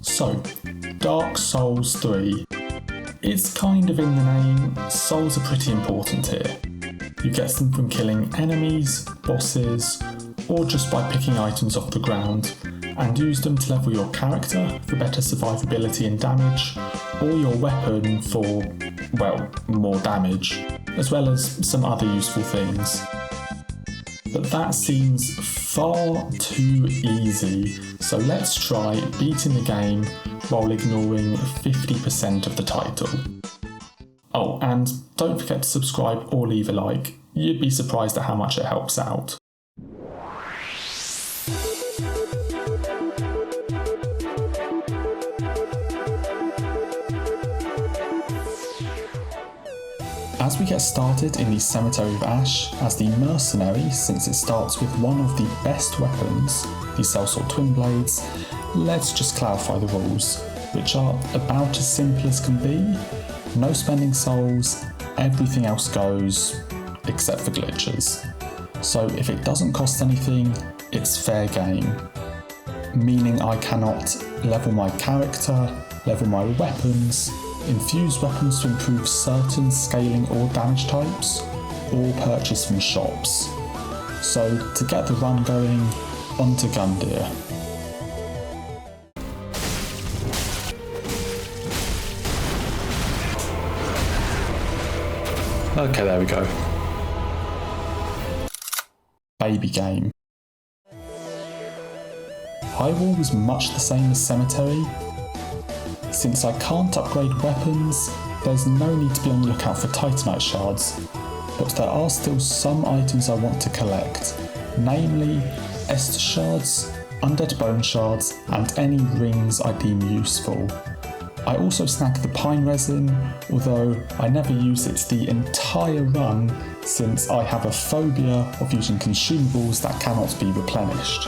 So, Dark Souls 3. It's kind of in the name, souls are pretty important here. You get them from killing enemies, bosses, or just by picking items off the ground, and use them to level your character for better survivability and damage, or your weapon for, well, more damage, as well as some other useful things. But that seems far too easy, so let's try beating the game while ignoring 50% of the title. Oh, and don't forget to subscribe or leave a like, you'd be surprised at how much it helps out. As we get started in the Cemetery of Ash, as the mercenary, since it starts with one of the best weapons, the Sellsword Twin Blades, let's just clarify the rules, which are about as simple as can be. No spending souls, everything else goes, except for glitches. So if it doesn't cost anything, it's fair game. Meaning I cannot level my character, level my weapons, infuse weapons to improve certain scaling or damage types, or purchase from shops. So to get the run going, onto Gundyr. Okay, there we go. Baby game. Highwall was much the same as Cemetery. Since I can't upgrade weapons, there's no need to be on the lookout for Titanite shards, but there are still some items I want to collect, namely Estus shards, Undead Bone shards, and any rings I deem useful. I also snagged the pine resin, although I never use it the entire run since I have a phobia of using consumables that cannot be replenished.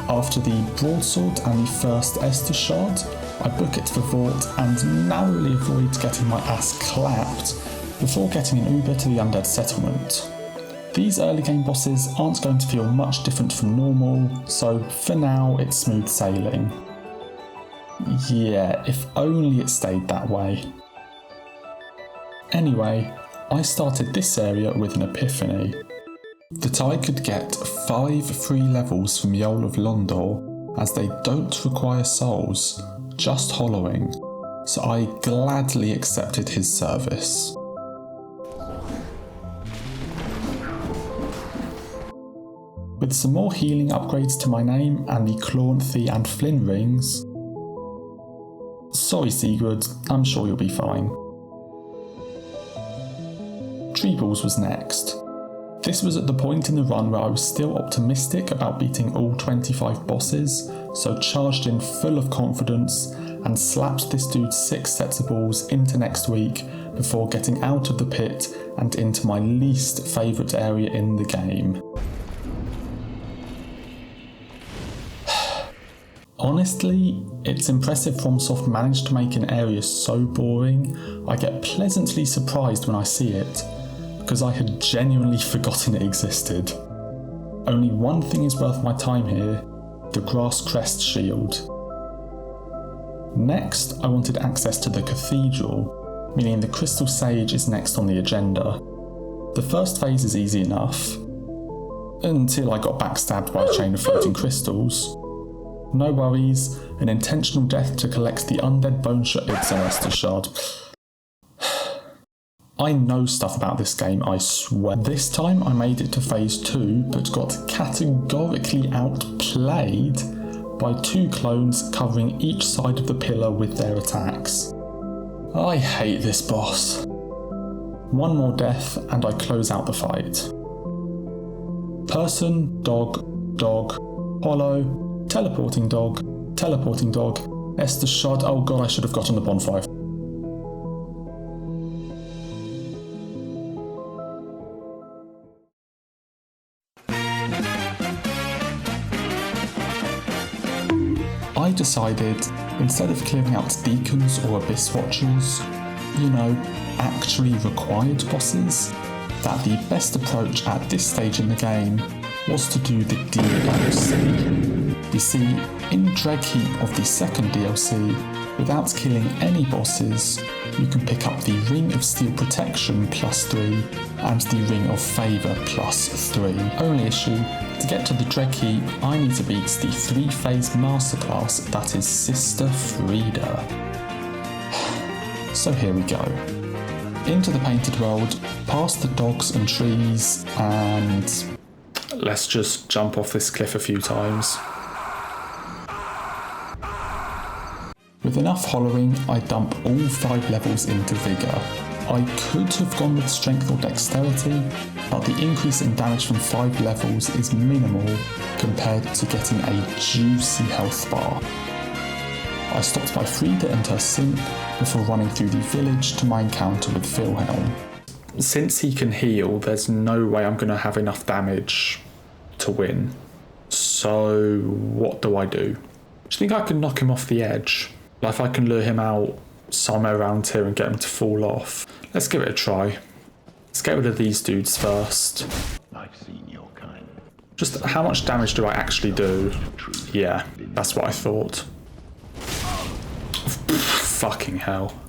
After the broadsword and the first Estus shard, I book it for Vault and narrowly avoid getting my ass clapped before getting an Uber to the Undead Settlement. These early game bosses aren't going to feel much different from normal, so for now it's smooth sailing. Yeah, if only it stayed that way. Anyway, I started this area with an epiphany. That I could get 5 free levels from Yoel of Londor, as they don't require souls, just hollowing, so I gladly accepted his service. With some more healing upgrades to my name and the Claunthy and Flynn rings. Sorry Sigurd, I'm sure you'll be fine. Treeballs was next. This was at the point in the run where I was still optimistic about beating all 25 bosses, so charged in full of confidence and slapped this dude's 6 sets of balls into next week before getting out of the pit and into my least favourite area in the game. Honestly, it's impressive FromSoft managed to make an area so boring, I get pleasantly surprised when I see it, because I had genuinely forgotten it existed. Only one thing is worth my time here, the Grass Crest Shield. Next, I wanted access to the Cathedral, meaning the Crystal Sage is next on the agenda. The first phase is easy enough, until I got backstabbed by a chain of floating crystals. No worries, an intentional death to collect the Undead Bone Shard. It's an Estus shard. I know stuff about this game, I swear. This time I made it to phase 2, but got categorically outplayed by 2 clones covering each side of the pillar with their attacks. I hate this boss. One more death and I close out the fight. Person, dog, dog, hollow, teleporting dog, Estus shard. Oh god, I should have got on the bonfire. I decided, instead of clearing out deacons or abyss watchers, actually required bosses, that the best approach at this stage in the game was to do the DLC. You see, in Dreadheap of the second DLC, without killing any bosses, you can pick up the Ring of Steel Protection +3 and the Ring of Favour +3. Only issue, to get to the Dreadheap, I need to beat the 3-phase masterclass that is Sister Frieda. So here we go. Into the painted world, past the dogs and trees, and let's just jump off this cliff a few times. With enough hollowing, I dump all 5 levels into Vigour. I could have gone with Strength or Dexterity, but the increase in damage from 5 levels is minimal compared to getting a juicy health bar. I stopped by Frieda and her synth before running through the village to my encounter with Wilhelm. Since he can heal, there's no way I'm going to have enough damage to win. So what do? Do you think I can knock him off the edge? Like if I can lure him out somewhere around here and get him to fall off. Let's give it a try. Let's get rid of these dudes first. I've seen your kind. Just how much damage do I actually do? Yeah, that's what I thought. Fucking hell.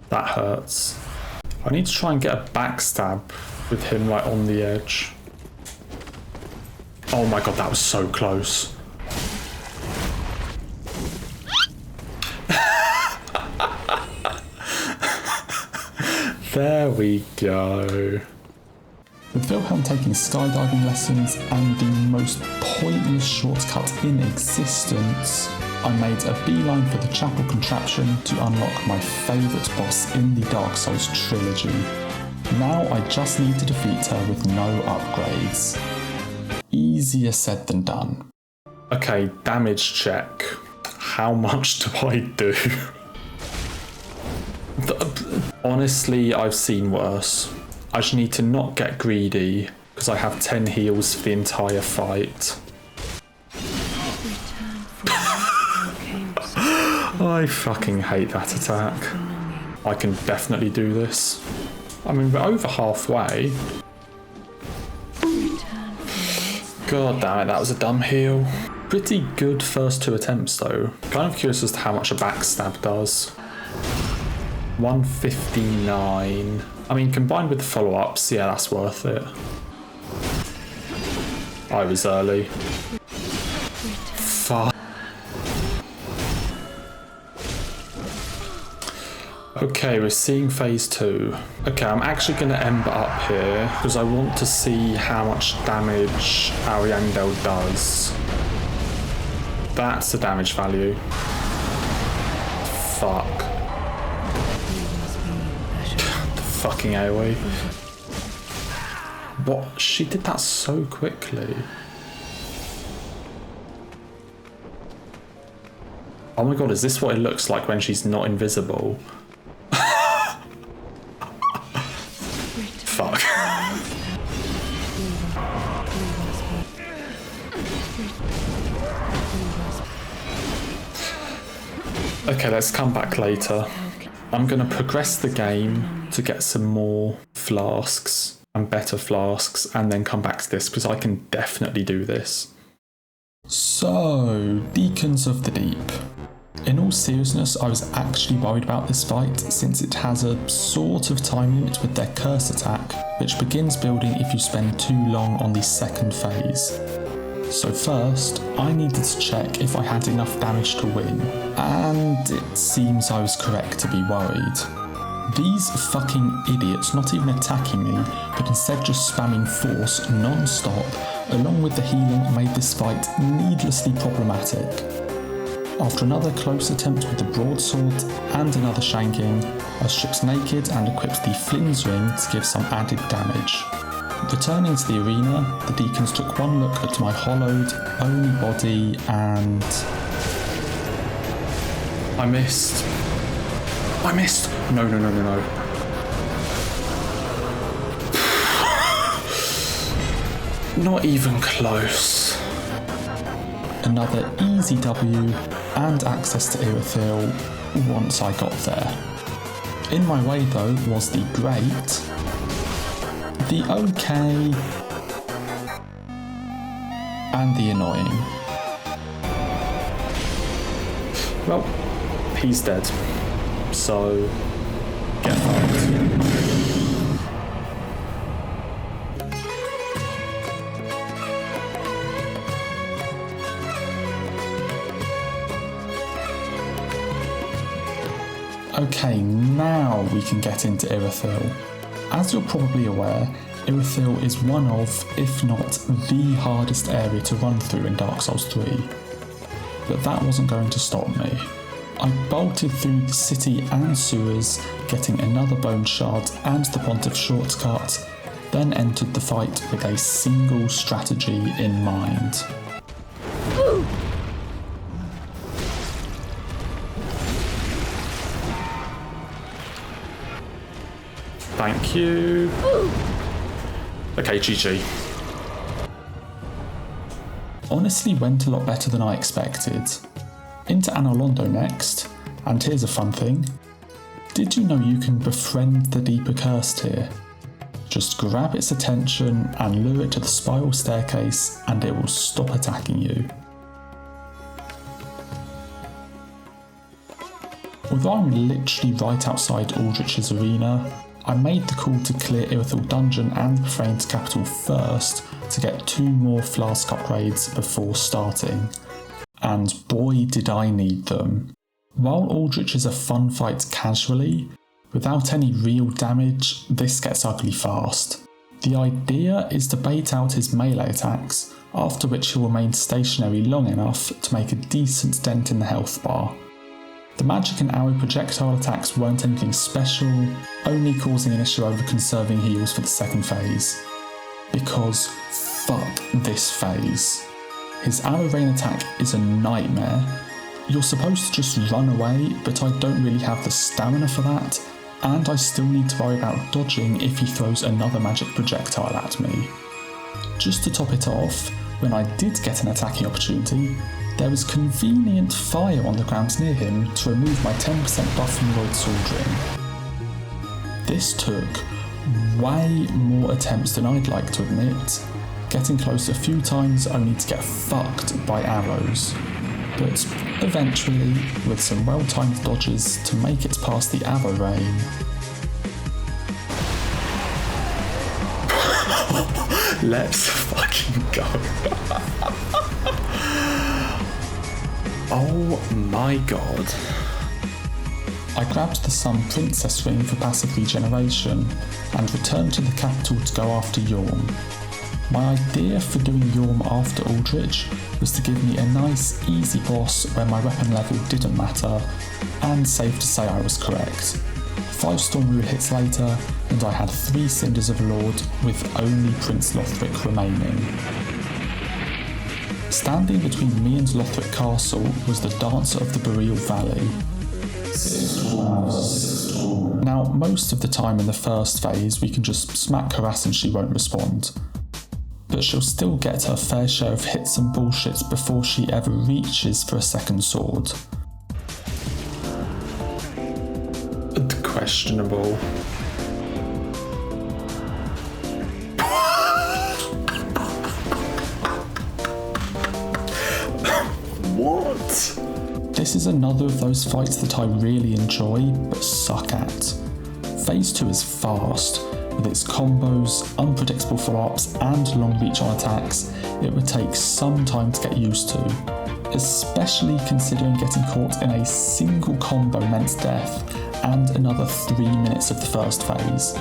That hurts. I need to try and get a backstab with him like on the edge. Oh my god, that was so close. There we go. With Wilhelm taking skydiving lessons and the most pointless shortcut in existence, I made a beeline for the chapel contraption to unlock my favourite boss in the Dark Souls trilogy. Now I just need to defeat her with no upgrades. Easier said than done. Okay, damage check. How much do I do? Honestly, I've seen worse. I just need to not get greedy because I have 10 heals for the entire fight. I fucking hate that attack. I can definitely do this. I mean, we're over halfway. God damn it, that was a dumb heal. Pretty good first 2 attempts though. Kind of curious as to how much a backstab does. 159. I mean, combined with the follow-ups, yeah, that's worth it. I was early. Fuck. Okay, we're seeing phase 2. Okay, I'm actually going to ember up here because I want to see how much damage Ariandel does. That's the damage value. Fuck. The fucking AoE. What? She did that so quickly. Oh my god, is this what it looks like when she's not invisible? Fuck. Okay, let's come back later. I'm going to progress the game to get some more flasks and better flasks and then come back to this because I can definitely do this. So, Deacons of the Deep. In all seriousness, I was actually worried about this fight since it has a sort of time limit with their curse attack, which begins building if you spend too long on the second phase. So first, I needed to check if I had enough damage to win, and it seems I was correct to be worried. These fucking idiots not even attacking me, but instead just spamming force non-stop, along with the healing, made this fight needlessly problematic. After another close attempt with the broadsword and another shanking, I stripped naked and equipped the Flynn's ring to give some added damage. Returning to the arena, the deacons took one look at my hollowed, bony body and... I missed. No. Not even close. Another easy W and access to Irithyll once I got there. In my way though was the great, the okay, and the annoying. Well, he's dead. So, get fucked. Okay, now we can get into Irithyll. As you're probably aware, Irithyll is one of, if not the hardest area to run through in Dark Souls 3. But that wasn't going to stop me. I bolted through the city and sewers, getting another bone shard and the Pontiff shortcut, then entered the fight with a single strategy in mind. Thank you. Okay, GG. Honestly went a lot better than I expected. Into Anolondo next, and here's a fun thing. Did you know you can befriend the Deep Accursed here? Just grab its attention and lure it to the spiral staircase and it will stop attacking you. Although I'm literally right outside Aldrich's arena, I made the call to clear Irithyll Dungeon and Profane's Capital first to get 2 more flask upgrades before starting. And boy did I need them. While Aldrich is a fun fight casually, without any real damage, this gets ugly fast. The idea is to bait out his melee attacks, after which he'll remain stationary long enough to make a decent dent in the health bar. The magic and arrow projectile attacks weren't anything special, only causing an issue over conserving heals for the second phase. Because fuck this phase. His arrow rain attack is a nightmare. You're supposed to just run away, but I don't really have the stamina for that, and I still need to worry about dodging if he throws another magic projectile at me. Just to top it off, when I did get an attacking opportunity, there was convenient fire on the ground near him to remove my 10% buff from Lloyd Sword Ring. This took way more attempts than I'd like to admit, getting close a few times only to get fucked by arrows, but eventually, with some well-timed dodges to make it past the arrow rain. Let's fucking go. Oh my god. I grabbed the Sun Princess ring for passive regeneration and returned to the capital to go after Yorm. My idea for doing Yorm after Aldrich was to give me a nice easy boss where my weapon level didn't matter, and safe to say I was correct. 5 Storm Rule hits later, and I had 3 Cinders of Lord with only Prince Lothric remaining. Standing between me and Lothric Castle was the Dancer of the Boreal Valley. Now, most of the time in the first phase we can just smack her ass and she won't respond. But she'll still get her fair share of hits and bullshit before she ever reaches for a second sword. Questionable. What? This is another of those fights that I really enjoy, but suck at. Phase 2 is fast. With its combos, unpredictable follow-ups, and long reach on attacks, it would take some time to get used to, especially considering getting caught in a single combo meant death and another 3 minutes of the first phase.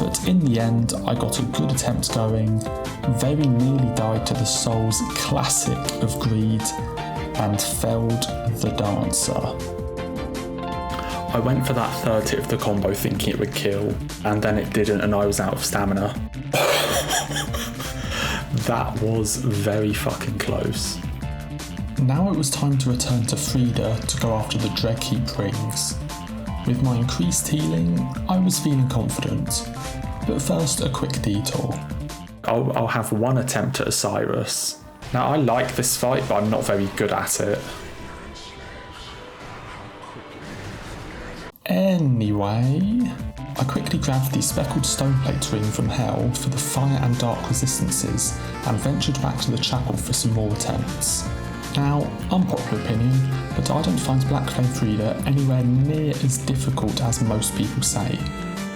But in the end, I got a good attempt going, very nearly died to the Souls classic of greed, and felled the Dancer. I went for that third hit of the combo thinking it would kill, and then it didn't and I was out of stamina. That was very fucking close. Now it was time to return to Frida to go after the Dreadkeep rings. With my increased healing, I was feeling confident, but first a quick detour. I'll have one attempt at Osiris. Now I like this fight, but I'm not very good at it. Anyway, I quickly grabbed the Speckled Stoneplate ring from Hell for the fire and dark resistances and ventured back to the chapel for some more attempts. Now, unpopular opinion, but I don't find Black Flame Frida anywhere near as difficult as most people say,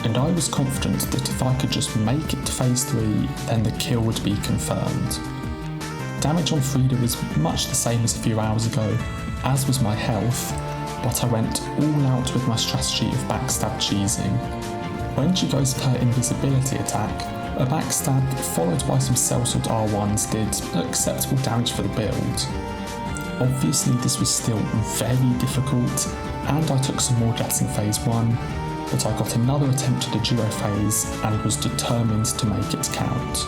and I was confident that if I could just make it to phase 3, then the kill would be confirmed. Damage on Frida was much the same as a few hours ago, as was my health, but I went all out with my strategy of backstab cheesing. When she goes for her invisibility attack, a backstab followed by some sellsword R1s did acceptable damage for the build. Obviously this was still very difficult, and I took some more deaths in phase 1, but I got another attempt at a duo phase and was determined to make it count.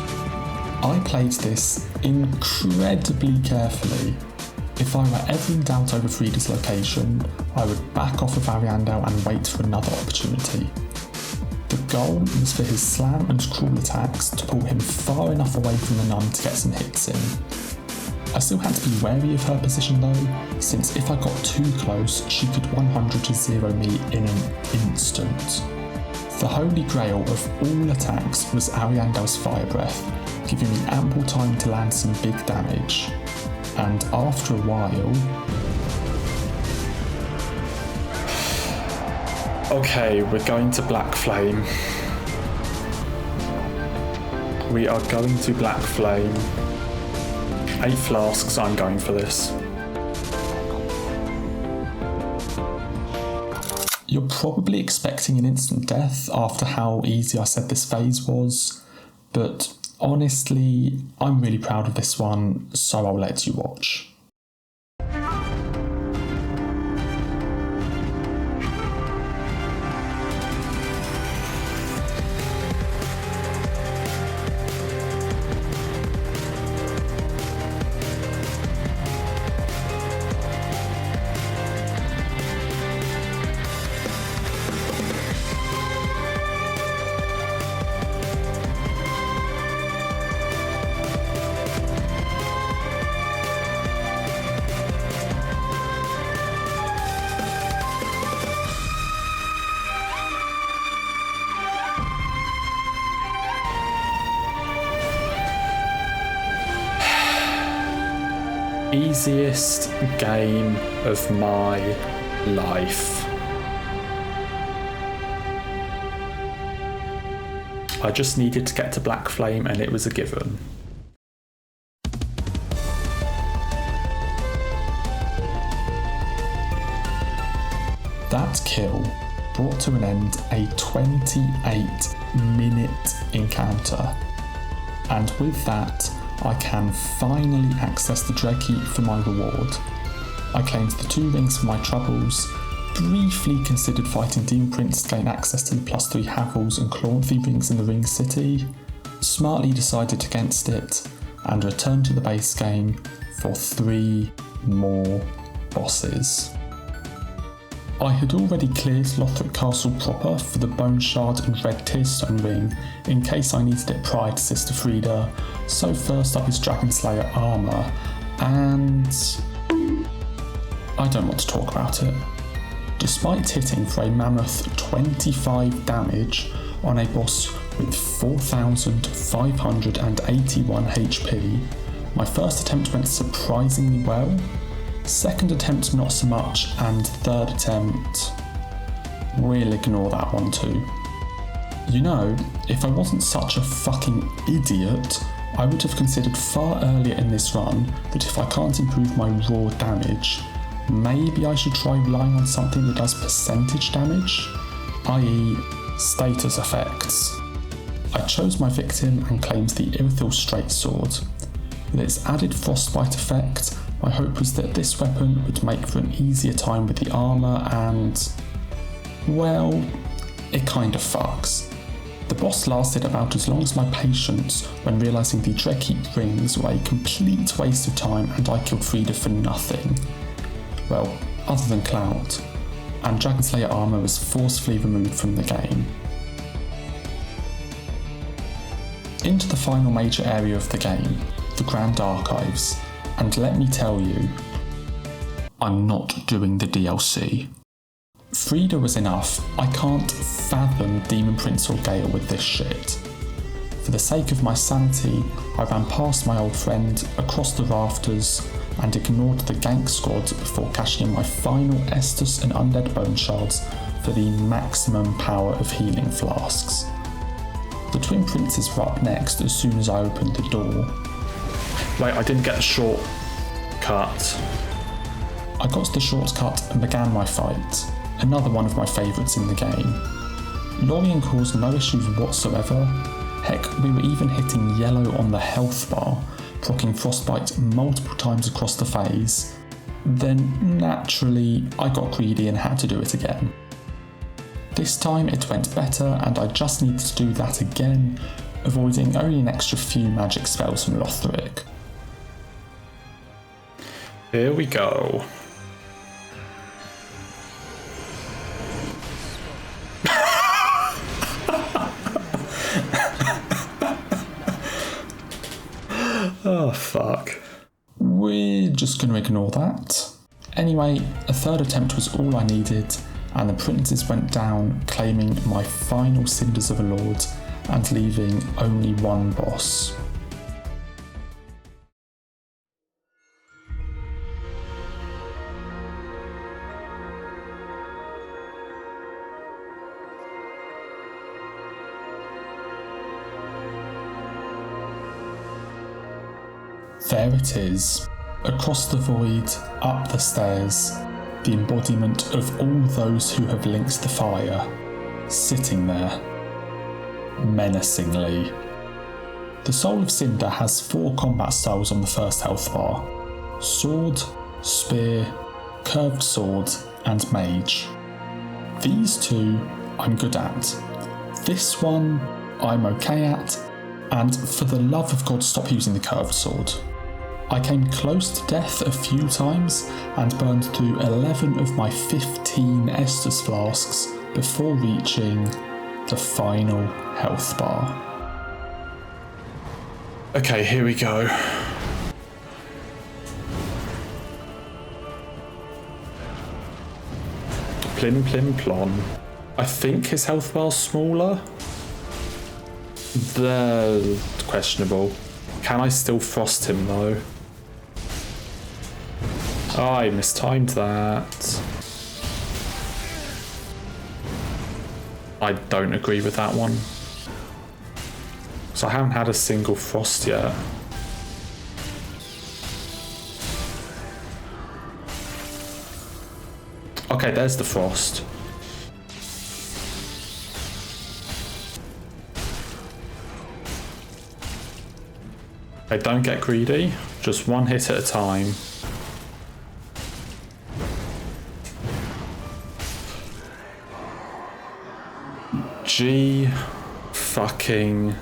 I played this incredibly carefully. If I were ever in doubt over Frida's location, I would back off of Ariandel and wait for another opportunity. The goal was for his slam and crawl attacks to pull him far enough away from the nun to get some hits in. I still had to be wary of her position though, since if I got too close, she could 100 to 0 me in an instant. The holy grail of all attacks was Ariandel's Fire Breath, giving me ample time to land some big damage. And after a while... Okay, we're going to Black Flame. We are going to Black Flame. 8 flasks, I'm going for this. You're probably expecting an instant death after how easy I said this phase was, but honestly, I'm really proud of this one, so I'll let you watch. Easiest game of my life. I just needed to get to Black Flame and it was a given. That kill brought to an end a 28-minute encounter, and with that I can finally access the Dread Keep for my reward. I claimed the 2 rings for my troubles, briefly considered fighting Demon Prince to gain access to the +3 Havels and Clawnfey rings in the Ring City, smartly decided against it, and returned to the base game for 3 more bosses. I had already cleared Lothric Castle proper for the Bone Shard and Red Tearstone ring in case I needed it prior to Sister Frida, so first up is Dragon Slayer armour, and I don't want to talk about it. Despite hitting for a mammoth 25 damage on a boss with 4,581 HP, my first attempt went surprisingly well. Second attempt not so much, and third attempt, we'll ignore that one too. You know, if I wasn't such a fucking idiot, I would have considered far earlier in this run that if I can't improve my raw damage, maybe I should try relying on something that does percentage damage, i.e. status effects. I chose my victim and claimed the Irithyll Straight Sword. With its added frostbite effect, my hope was that this weapon would make for an easier time with the armour and, well, it kind of fucks. The boss lasted about as long as my patience when realising the Dread Keep rings were a complete waste of time and I killed Frida for nothing. Well, other than Clout, and Dragon Slayer armour was forcefully removed from the game. Into the final major area of the game, the Grand Archives. And let me tell you, I'm not doing the DLC. Frida was enough. I can't fathom Demon Prince or Gale with this shit. For the sake of my sanity, I ran past my old friend, across the rafters, and ignored the gank squad before cashing in my final Estus and Undead Bone Shards for the maximum power of healing flasks. The Twin Princes were up next as soon as I opened the door. Wait, I didn't get the short cut. I got to the shortcut and began my fight, another one of my favourites in the game. Lorien caused no issues whatsoever. Heck, we were even hitting yellow on the health bar, proccing Frostbite multiple times across the phase. Then, naturally, I got greedy and had to do it again. This time it went better and I just needed to do that again, avoiding only an extra few magic spells from Lothric. Here we go. Oh, fuck. We're just going to ignore that. Anyway, a third attempt was all I needed, and the princes went down, claiming my final Cinders of a Lord and leaving only one boss. There it is, across the void, up the stairs, the embodiment of all those who have linked the fire, sitting there, menacingly. The Soul of Cinder has 4 combat styles on the first health bar: Sword, Spear, Curved Sword, and Mage. These 2 I'm good at. This one I'm okay at, and for the love of God stop using the Curved Sword. I came close to death a few times and burned through 11 of my 15 Estus flasks before reaching the final health bar. Okay, here we go. Plim plim plon. I think his health bar's smaller. They're questionable. Can I still frost him though? Oh, I mistimed that. I don't agree with that one. So I haven't had a single frost yet. Okay, there's the frost. Okay, don't get greedy. Just one hit at a time. G fucking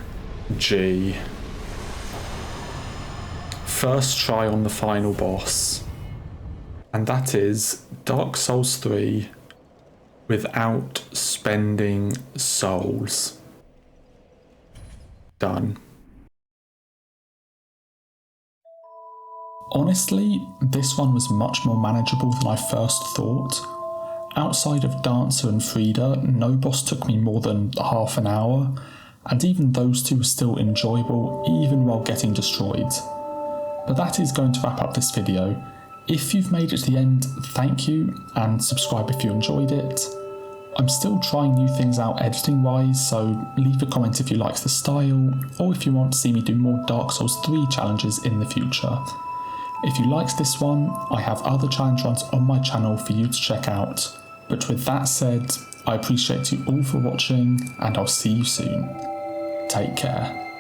G. First try on the final boss. And that is Dark Souls 3 without spending souls. Done. Honestly, this one was much more manageable than I first thought. Outside of Dancer and Frida, no boss took me more than half an hour, and even those 2 were still enjoyable even while getting destroyed. But that is going to wrap up this video. If you've made it to the end, thank you, and subscribe if you enjoyed it. I'm still trying new things out editing wise, so leave a comment if you like the style, or if you want to see me do more Dark Souls 3 challenges in the future. If you liked this one, I have other challenge runs on my channel for you to check out. But with that said, I appreciate you all for watching, and I'll see you soon. Take care.